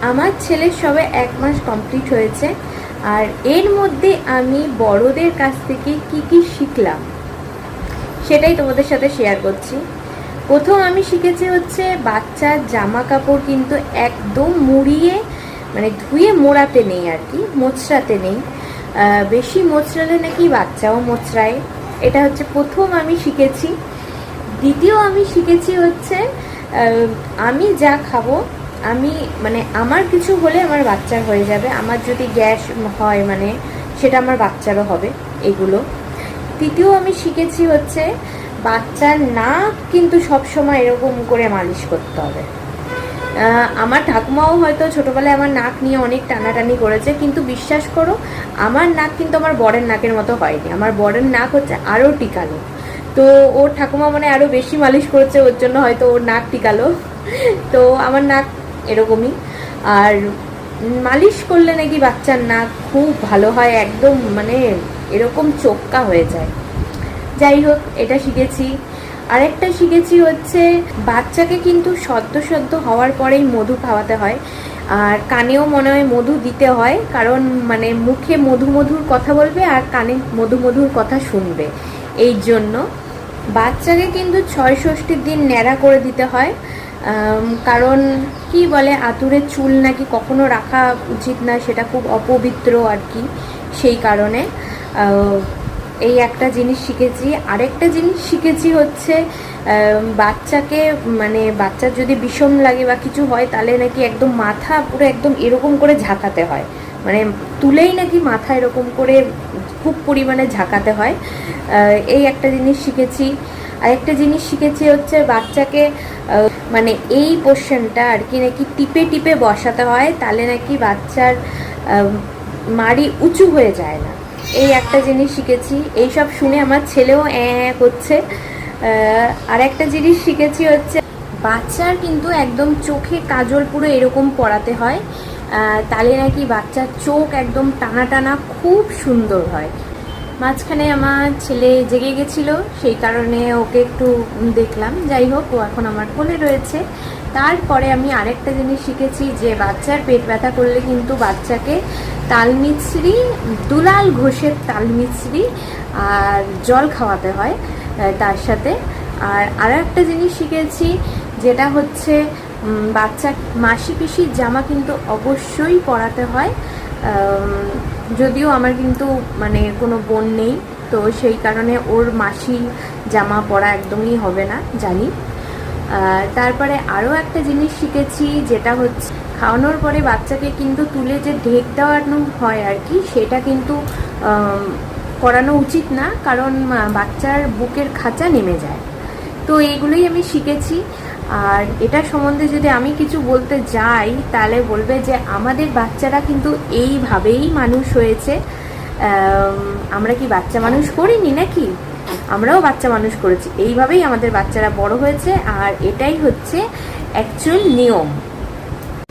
আমার ছেলের সবে 1 মাস কমপ্লিট হয়েছে, আর এর মধ্যে আমি বড়দের কাছ থেকে কি শিখলাম সেটাই তোমাদের সাথে শেয়ার করছি। প্রথম আমি শিখেছি হচ্ছে বাচ্চার জামা কাপড় কিন্তু একদম মুড়িয়ে মানে ধুয়ে মোড়াতে নেই আর কি, মোচড়াতে নেই। বেশি মোচড়ালে নাকি বাচ্চাও মোচড়ায়, এটা হচ্ছে প্রথম আমি শিখেছি। দ্বিতীয় আমি শিখেছি হচ্ছে আমি যা খাবো, আমি মানে আমার কিছু হলে আমার বাচ্চার হয়ে যাবে, আমার যদি গ্যাস হয় মানে সেটা আমার বাচ্চারও হবে এগুলো। তৃতীয় আমি শিখেছি হচ্ছে বাচ্চার নাক কিন্তু সবসময় এরকম করে মালিশ করতে হবে। আমার ঠাকুমাও হয়তো ছোটোবেলায় আমার নাক নিয়ে অনেক টানাটানি করেছে, কিন্তু বিশ্বাস করো আমার নাক কিন্তু আমার বরের নাকের মতো হয়নি। আমার বরের নাক হচ্ছে আরও টিকালো, তো ওর ঠাকুমা মানে আরও বেশি মালিশ করেছে, ওর জন্য হয়তো ওর নাক টিকালো। তো আমার নাক এরকমই। আর মালিশ করলে নাকি বাচ্চার নাক খুব ভালো হয়, একদম মানে এরকম চোক্কা হয়ে যায়। যাই হোক, এটা শিখেছি। আরেকটা শিখেছি হচ্ছে বাচ্চাকে কিন্তু সদ্য হওয়ার পরেই মধু খাওয়াতে হয়, আর কানেও মনে হয় মধু দিতে হয়, কারণ মানে মুখে মধুর কথা বলবে আর কানে মধুর কথা শুনবে। এই জন্য বাচ্চাকে কিন্তু 6 ষষ্ঠীর দিন ন্যাড়া করে দিতে হয়, কারণ কি বলে আতুরের চুল নাকি কখনো রাখা উচিত না, সেটা খুব অপবিত্র আর কি। সেই কারণে এই একটা জিনিস শিখেছি। আরেকটা জিনিস শিখেছি হচ্ছে বাচ্চাকে মানে বাচ্চার যদি বিষম লাগে বা কিছু হয় তাহলে নাকি একদম মাথা পুরো একদম এরকম করে ঝাঁকাতে হয়, মানে তুলেই নাকি মাথা এরকম করে খুব পরিমাণে ঝাঁকাতে হয়। এই একটা জিনিস শিখেছি। আরেকটা জিনিস শিখেছি হচ্ছে বাচ্চাকে মানে এই পোর্শনটা আর কি নাকি টিপে বসাতে হয়, তাহলে নাকি বাচ্চার মাড়ি উঁচু হয়ে যায় না। এই একটা জিনিস শিখেছি। এইসব শুনে আমার ছেলেও করছে। আর একটা জিনিস শিখেছি হচ্ছে বাচ্চার কিন্তু একদম চোখে কাজল পুরো এরকম পরাতে হয়, তাহলে নাকি বাচ্চার চোখ একদম টানা খুব সুন্দর হয়। মাঝখানে আমার ছেলে জেগে গেছিলো, সেই কারণে ওকে একটু দেখলাম। যাই হোক, ও এখন আমার কোলে রয়েছে। তারপরে আমি আরেকটা জিনিস শিখেছি যে বাচ্চার পেট ব্যথা করলে কিন্তু বাচ্চাকে তালমিছরি, দুলাল ঘোষের তালমিছরি আর জল খাওয়াতে হয় তার সাথে। আর আরও একটা জিনিস শিখেছি, যেটা হচ্ছে বাচ্চা মাসি পিসির জামা কিন্তু অবশ্যই পরাতে হয়। যদিও আমার কিন্তু মানে কোনো বোন নেই, তো সেই কারণে ওর মাসি জামা পরা একদমই হবে না, জানি। তারপরে আরও একটা জিনিস শিখেছি, যেটা হচ্ছে খাওয়ানোর পরে বাচ্চাকে কিন্তু তুলে যে ঢেক দেওয়ানো হয় আর কি, সেটা কিন্তু করানো উচিত না, কারণ বাচ্চার বুকের খাঁচা নেমে যায়। তো এইগুলোই আমি শিখেছি। আর এটা সম্বন্ধে যদি আমি কিছু বলতে যাই তাহলে বলবে যে আমাদের বাচ্চারা কিন্তু এইভাবেই মানুষ হয়েছে। আমরা কি বাচ্চা মানুষ করিনি নাকি? আমরাও বাচ্চা মানুষ করেছি, এইভাবেই আমাদের বাচ্চারা বড় হয়েছে, আর এটাই হচ্ছে অ্যাকচুয়াল নিয়ম।